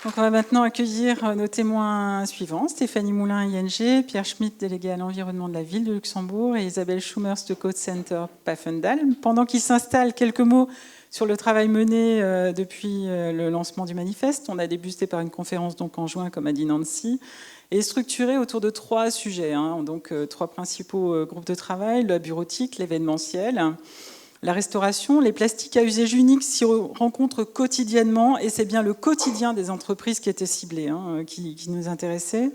Donc on va maintenant accueillir nos témoins suivants, Stéphanie Moulin, ING, Pierre Schmitt, délégué à l'environnement de la ville de Luxembourg, et Isabelle Schumers de Code Center Pfaffendahl. Pendant qu'ils s'installent, quelques mots sur le travail mené depuis le lancement du manifeste. On a débuté par une conférence donc en juin, comme a dit Nancy, et structuré autour de 3 sujets. Donc 3 principaux groupes de travail, la bureautique, l'événementiel, la restauration. Les plastiques à usage unique s'y rencontrent quotidiennement, et c'est bien le quotidien des entreprises qui était ciblé, qui nous intéressait.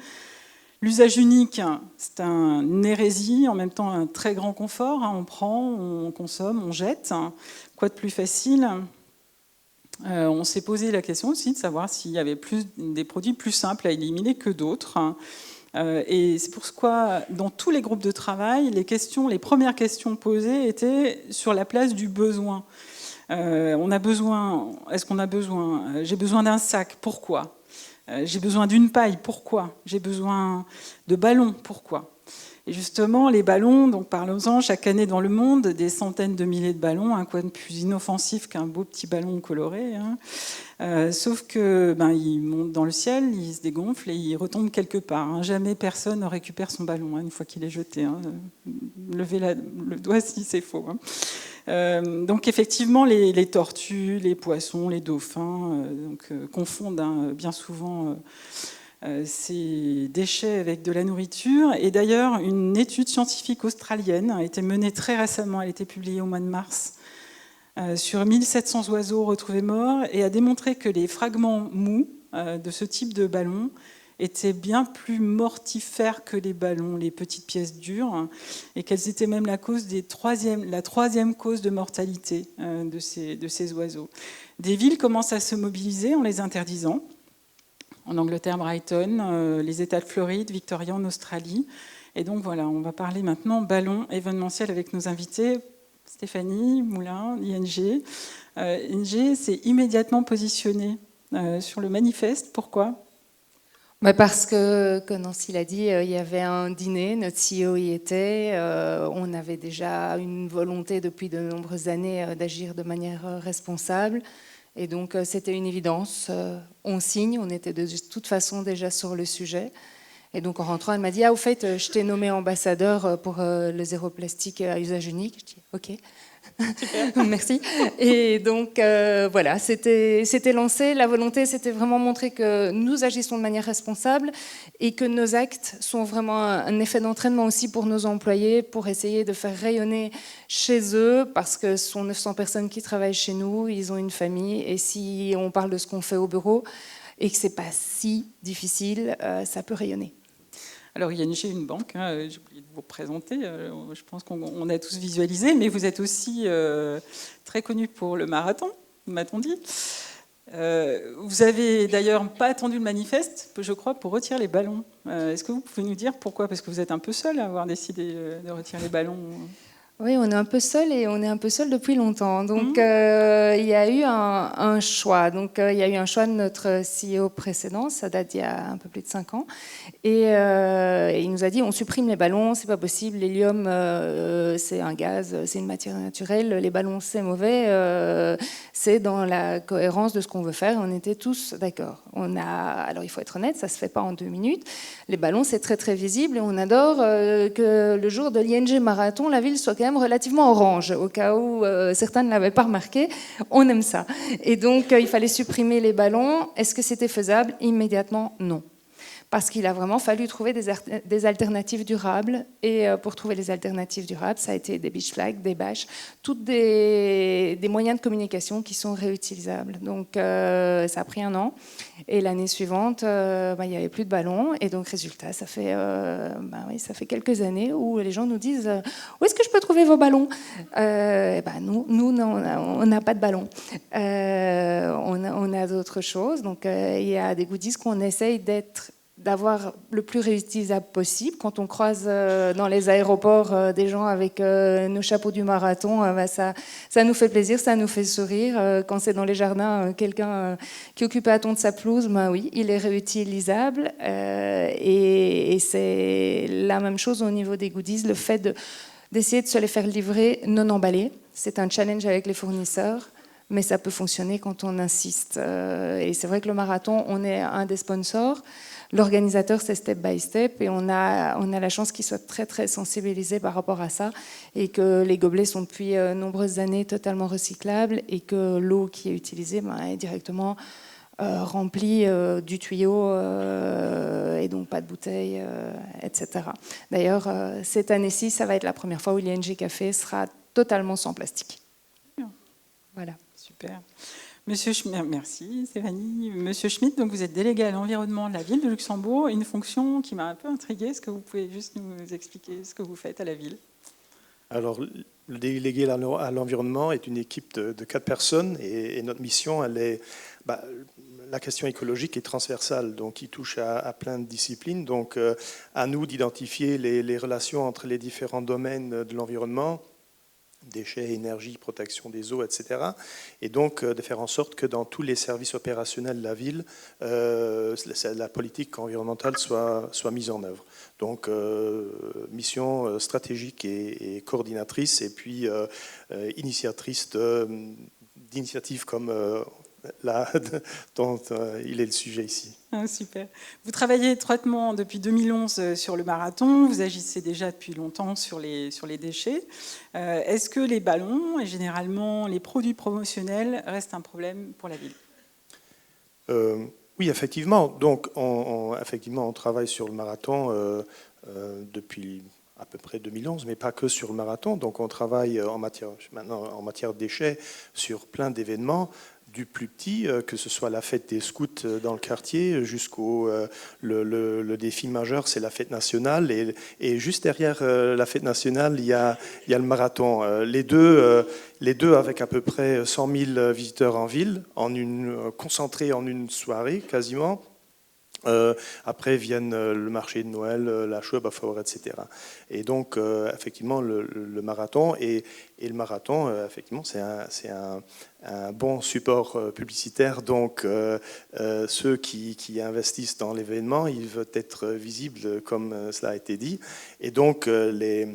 L'usage unique, c'est une hérésie, en même temps un très grand confort. On prend, on consomme, on jette. Quoi de plus facile ? On s'est posé la question aussi de savoir s'il y avait des produits plus simples à éliminer que d'autres. Et c'est pourquoi, dans tous les groupes de travail, les premières questions posées étaient sur la place du besoin. Est-ce qu'on a besoin ? J'ai besoin d'un sac, pourquoi ? J'ai besoin d'une paille, pourquoi ? J'ai besoin de ballons, pourquoi ? Et justement, les ballons, donc parlons-en, chaque année dans le monde, des centaines de milliers de ballons, quoi de plus inoffensif qu'un beau petit ballon coloré. Sauf que ils montent dans le ciel, ils se dégonflent et ils retombent quelque part. Jamais personne ne récupère son ballon une fois qu'il est jeté. Levez le doigt si c'est faux. Donc effectivement, les tortues, les poissons, les dauphins confondent bien souvent ces déchets avec de la nourriture. Et d'ailleurs, une étude scientifique australienne a été menée très récemment, elle a été publiée au mois de mars, sur 1700 oiseaux retrouvés morts, et a démontré que les fragments mous de ce type de ballon étaient bien plus mortifères que les ballons, les petites pièces dures, et qu'elles étaient même la troisième cause de mortalité de ces oiseaux. Des villes commencent à se mobiliser en les interdisant. En Angleterre, Brighton, les États de Floride, Victoria en Australie. Et donc voilà, on va parler maintenant ballon événementiel avec nos invités. Stéphanie Moulin, ING. ING s'est immédiatement positionné sur le manifeste. Pourquoi ? Parce que, comme Nancy l'a dit, il y avait un dîner, notre CEO y était. On avait déjà une volonté depuis de nombreuses années d'agir de manière responsable. Et donc, c'était une évidence. On signe, on était de toute façon déjà sur le sujet. Et donc, en rentrant, elle m'a dit « Ah, au fait, je t'ai nommé ambassadeur pour le zéro plastique à usage unique. » Je dis « Ok, merci. » Et donc, voilà, c'était lancé. La volonté, c'était vraiment montrer que nous agissons de manière responsable et que nos actes sont vraiment un effet d'entraînement aussi pour nos employés, pour essayer de faire rayonner chez eux, parce que ce sont 900 personnes qui travaillent chez nous, ils ont une famille, et si on parle de ce qu'on fait au bureau et que c'est pas si difficile, ça peut rayonner. Alors, ING est une banque, j'ai oublié de vous présenter, je pense qu'on a tous visualisé, mais vous êtes aussi très connu pour le marathon, m'a-t-on dit. Vous avez d'ailleurs pas attendu le manifeste, je crois, pour retirer les ballons. Est-ce que vous pouvez nous dire pourquoi ? Parce que vous êtes un peu seul à avoir décidé de retirer les ballons. Oui, on est un peu seul et on est un peu seul depuis longtemps. Donc, il y a eu un choix. Donc, il y a eu un choix de notre CEO précédent, ça date d'il y a un peu plus de 5 ans. Et il nous a dit, on supprime les ballons, c'est pas possible. L'hélium, c'est un gaz, c'est une matière naturelle. Les ballons, c'est mauvais. C'est dans la cohérence de ce qu'on veut faire. On était tous d'accord. Alors, il faut être honnête, ça se fait pas en 2 minutes. Les ballons, c'est très, très visible. Et on adore que le jour de l'ING Marathon, la ville soit quand même relativement orange, au cas où certains ne l'avaient pas remarqué. On aime ça. Et donc, il fallait supprimer les ballons. Est-ce que c'était faisable ? Immédiatement, non. Parce qu'il a vraiment fallu trouver des alternatives durables. Et pour trouver les alternatives durables, ça a été des beach flags, des bâches, toutes des moyens de communication qui sont réutilisables. Donc, ça a pris 1 an. Et l'année suivante, il n'y avait plus de ballons. Et donc, résultat, ça fait quelques années où les gens nous disent « Où est-ce que je peux trouver vos ballons ?» Nous, on n'a pas de ballons. On a d'autres choses. Donc, il y a des goodies qu'on essaye d'avoir le plus réutilisable possible. Quand on croise dans les aéroports des gens avec nos chapeaux du marathon, ça nous fait plaisir, ça nous fait sourire. Quand c'est dans les jardins, quelqu'un qui occupe un ton de sa pelouse, oui, il est réutilisable. Et c'est la même chose au niveau des goodies, le fait d'essayer de se les faire livrer non emballés. C'est un challenge avec les fournisseurs, mais ça peut fonctionner quand on insiste. Et c'est vrai que le marathon, on est un des sponsors. L'organisateur, c'est Step by Step, et on a la chance qu'ils soient très, très sensibilisés par rapport à ça, et que les gobelets sont depuis nombreuses années totalement recyclables, et que l'eau qui est utilisée est directement remplie du tuyau, et donc pas de bouteilles, etc. D'ailleurs, cette année-ci, ça va être la première fois où l'ING Café sera totalement sans plastique. Voilà. Super. Monsieur Schmitt, merci Stéphanie. Monsieur Schmitt, donc vous êtes délégué à l'environnement de la ville de Luxembourg, une fonction qui m'a un peu intriguée. Est-ce que vous pouvez juste nous expliquer ce que vous faites à la ville? Alors, le délégué à l'environnement est une équipe de 4 personnes et notre mission, elle est... la question écologique est transversale, donc il touche à plein de disciplines. Donc, à nous d'identifier les relations entre les différents domaines de l'environnement, déchets, énergie, protection des eaux, etc. Et donc de faire en sorte que dans tous les services opérationnels de la ville, la politique environnementale soit mise en œuvre. Donc mission stratégique et coordinatrice, et puis initiatrice d'initiatives comme là dont il est le sujet ici. Ah, super. Vous travaillez étroitement depuis 2011 sur le marathon, vous agissez déjà depuis longtemps sur les déchets. Est-ce que les ballons et généralement les produits promotionnels restent un problème pour la ville? Oui, effectivement. Donc, effectivement, on travaille sur le marathon depuis à peu près 2011, mais pas que sur le marathon. Donc, on travaille maintenant en matière de déchets sur plein d'événements, du plus petit, que ce soit la fête des scouts dans le quartier, jusqu'au le défi majeur, c'est la fête nationale. Et juste derrière la fête nationale, il y a le marathon. Les deux avec à peu près 100 000 visiteurs en ville, concentrés en une soirée quasiment. Après viennent le marché de Noël, la Schwebafort, etc. Et donc, effectivement, le marathon, et le marathon, effectivement, c'est un bon support publicitaire. Donc, ceux qui investissent dans l'événement, ils veulent être visibles, comme cela a été dit. Et donc, les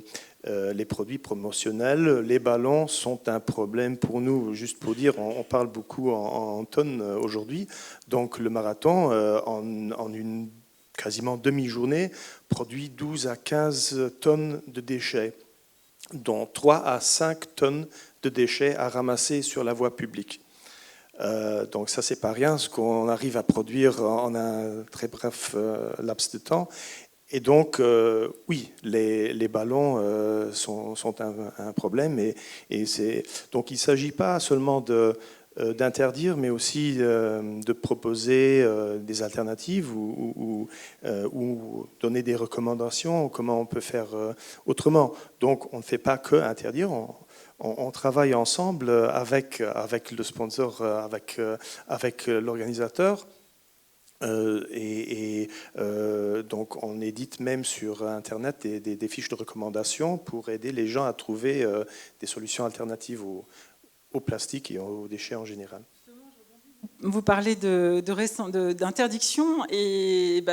produits promotionnels, les ballons sont un problème pour nous. Juste pour dire, on parle beaucoup en tonnes aujourd'hui. Donc le marathon, en une quasiment demi-journée, produit 12 à 15 tonnes de déchets, dont 3 à 5 tonnes de déchets à ramasser sur la voie publique. Donc ça, c'est pas rien, ce qu'on arrive à produire en un très bref laps de temps. Et donc, oui, les ballons sont un problème. Donc, il ne s'agit pas seulement d'interdire, mais aussi de proposer des alternatives ou donner des recommandations, comment on peut faire autrement. Donc, on ne fait pas que interdire, on travaille ensemble avec le sponsor, avec l'organisateur. Donc on édite même sur Internet des fiches de recommandation pour aider les gens à trouver des solutions alternatives au plastique et aux déchets en général. Vous parlez d'interdiction, et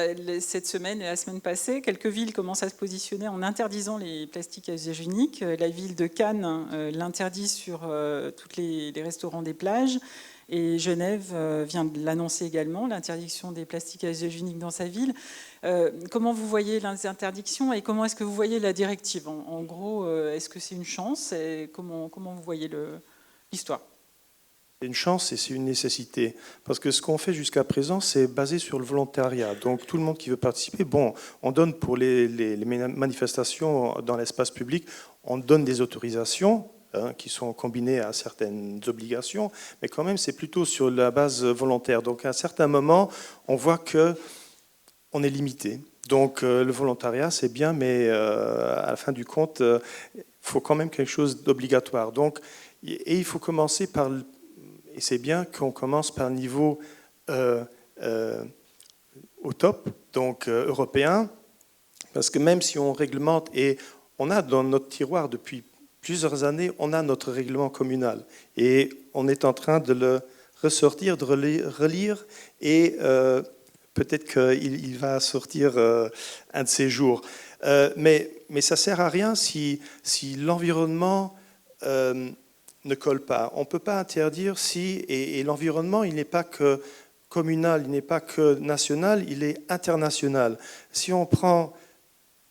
cette semaine et la semaine passée, quelques villes commencent à se positionner en interdisant les plastiques à usage unique. La ville de Cannes l'interdit sur tous les restaurants des plages. Et Genève vient de l'annoncer également, l'interdiction des plastiques à usage unique dans sa ville. Comment vous voyez les interdictions et comment est-ce que vous voyez la directive? En gros, est-ce que c'est une chance et comment vous voyez l'histoire? C'est une chance et c'est une nécessité. Parce que ce qu'on fait jusqu'à présent, c'est basé sur le volontariat. Donc tout le monde qui veut participer, on donne pour les manifestations dans l'espace public, on donne des autorisations, qui sont combinées à certaines obligations, mais quand même, c'est plutôt sur la base volontaire. Donc, à un certain moment, on voit qu'on est limité. Donc, le volontariat, c'est bien, mais à la fin du compte, il faut quand même quelque chose d'obligatoire. Donc, et il faut commencer par... Et c'est bien qu'on commence par le niveau au top, donc européen, parce que même si on réglemente, et on a dans notre tiroir depuis plusieurs années, on a notre règlement communal, et on est en train de le ressortir, de relire, et peut-être qu'il va sortir un de ces jours. Mais ça ne sert à rien si l'environnement ne colle pas. On ne peut pas interdire si... Et l'environnement, il n'est pas que communal, il n'est pas que national, il est international. Si on prend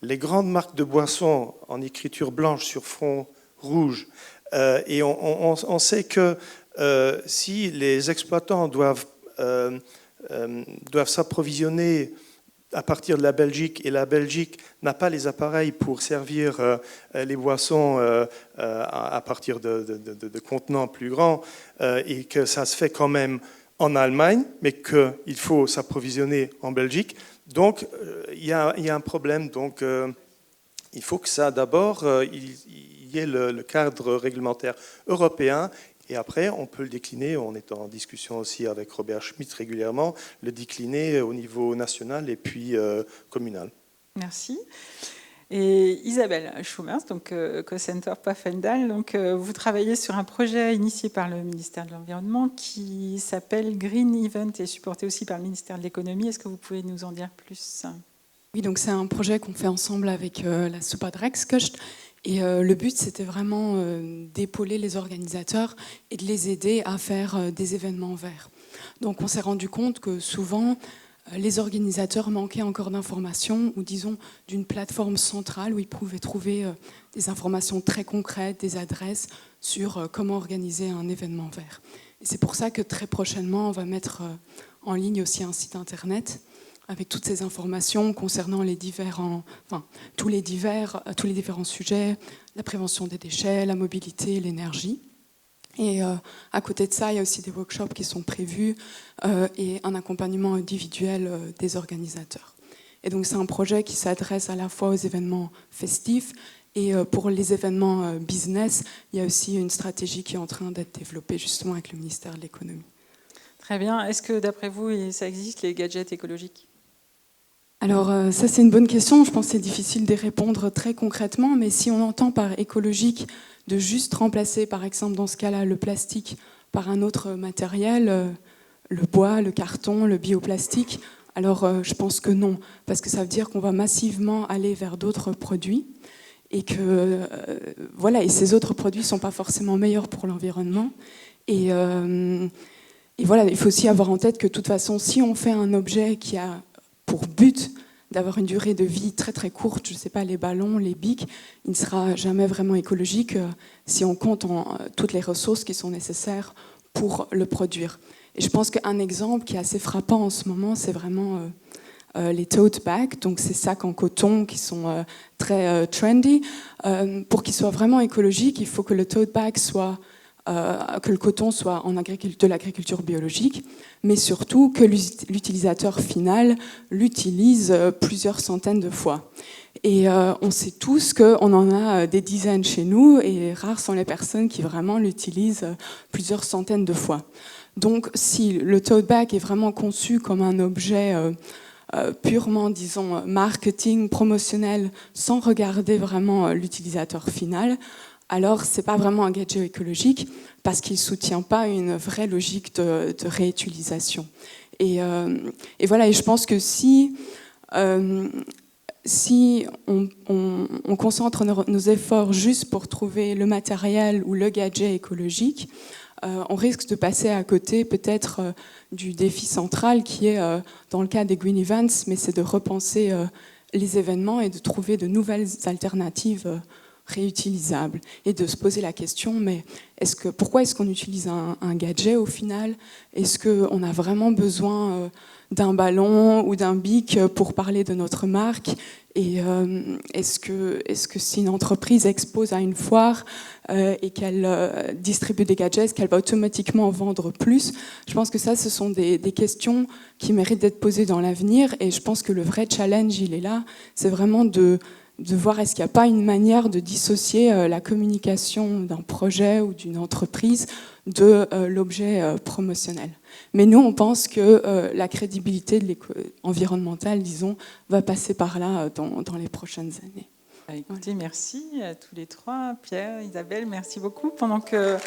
les grandes marques de boissons en écriture blanche sur fond rouge, et on sait que si les exploitants doivent s'approvisionner à partir de la Belgique, et la Belgique n'a pas les appareils pour servir les boissons à partir de contenants plus grands, et que ça se fait quand même en Allemagne, mais qu'il faut s'approvisionner en Belgique. Donc, il y a un problème. Donc, il faut que ça, d'abord, il y ait le cadre réglementaire européen. Et après, on peut le décliner, on est en discussion aussi avec Robert Schmitt régulièrement, le décliner au niveau national et puis communal. Merci. Et Isabelle Schumers, donc Co-Center Pfaffendahl, donc vous travaillez sur un projet initié par le ministère de l'Environnement qui s'appelle Green Event et supporté aussi par le ministère de l'Économie. Est-ce que vous pouvez nous en dire plus ? Oui, donc c'est un projet qu'on fait ensemble avec la Superdrexkust. Et le but, c'était vraiment d'épauler les organisateurs et de les aider à faire des événements verts. Donc on s'est rendu compte que souvent, les organisateurs manquaient encore d'informations, ou disons d'une plateforme centrale où ils pouvaient trouver des informations très concrètes, des adresses sur comment organiser un événement vert. Et c'est pour ça que très prochainement, on va mettre en ligne aussi un site internet avec toutes ces informations concernant tous les différents sujets, la prévention des déchets, la mobilité, l'énergie. Et à côté de ça, il y a aussi des workshops qui sont prévus et un accompagnement individuel des organisateurs. Et donc c'est un projet qui s'adresse à la fois aux événements festifs et pour les événements business, il y a aussi une stratégie qui est en train d'être développée justement avec le ministère de l'Économie. Très bien. Est-ce que d'après vous, ça existe les gadgets écologiques ? Alors ça c'est une bonne question, je pense que c'est difficile d'y répondre très concrètement, mais si on entend par écologique de juste remplacer par exemple dans ce cas-là le plastique par un autre matériel, le bois, le carton, le bioplastique, alors je pense que non, parce que ça veut dire qu'on va massivement aller vers d'autres produits et que et ces autres produits ne sont pas forcément meilleurs pour l'environnement. Et voilà, il faut aussi avoir en tête que de toute façon, si on fait un objet qui a pour but d'avoir une durée de vie très très courte, je ne sais pas, les ballons, les bics, il ne sera jamais vraiment écologique si on compte toutes les ressources qui sont nécessaires pour le produire. Et je pense qu'un exemple qui est assez frappant en ce moment, c'est vraiment les tote bags, donc ces sacs en coton qui sont très trendy. Pour qu'ils soient vraiment écologiques, il faut que le tote bag que le coton soit de l'agriculture biologique, mais surtout que l'utilisateur final l'utilise plusieurs centaines de fois. Et on sait tous qu'on en a des dizaines chez nous, et rares sont les personnes qui vraiment l'utilisent plusieurs centaines de fois. Donc si le tote bag est vraiment conçu comme un objet purement, disons, marketing, promotionnel, sans regarder vraiment l'utilisateur final, alors ce n'est pas vraiment un gadget écologique parce qu'il ne soutient pas une vraie logique de réutilisation. Et voilà, et je pense que si on concentre nos efforts juste pour trouver le matériel ou le gadget écologique, on risque de passer à côté peut-être du défi central qui est, dans le cas des Green Events, mais c'est de repenser les événements et de trouver de nouvelles alternatives réutilisables et de se poser la question, mais pourquoi est-ce qu'on utilise un gadget au final ? Est-ce qu'on a vraiment besoin d'un ballon ou d'un bic pour parler de notre marque ? Et est-ce que si une entreprise expose à une foire et qu'elle distribue des gadgets, est-ce qu'elle va automatiquement en vendre plus ? Je pense que ça, ce sont des questions qui méritent d'être posées dans l'avenir, et je pense que le vrai challenge, il est là, c'est vraiment de voir est-ce qu'il n'y a pas une manière de dissocier la communication d'un projet ou d'une entreprise de l'objet promotionnel. Mais nous, on pense que la crédibilité de environnementale, disons, va passer par là dans les prochaines années. Écoutez, merci à tous les trois. Pierre, Isabelle, merci beaucoup. Pendant que